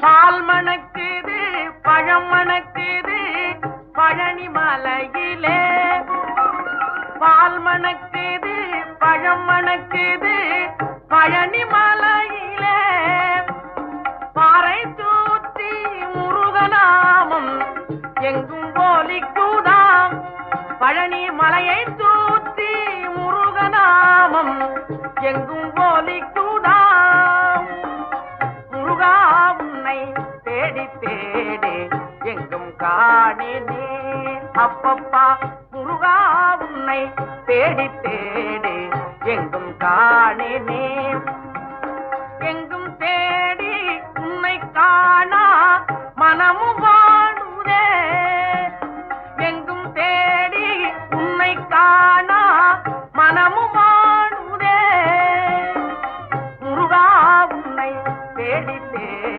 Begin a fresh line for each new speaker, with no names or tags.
பால் மணக்குது பழம் மணக்குது பழனி மலையிலே. பால் மணக்குது பழம் மணக்குது பழனி மலையிலே. பாறை தூத்தி முருகநாமம் எங்கும் போலிக்குதாம். பழனி மலையை தூத்தி முருகநாமம் எங்கும் போலிக்குதாம். முருகா உன்னை தேடி தேடி எங்கும் காணினே. அப்பப்பா முருகா உன்னை தேடி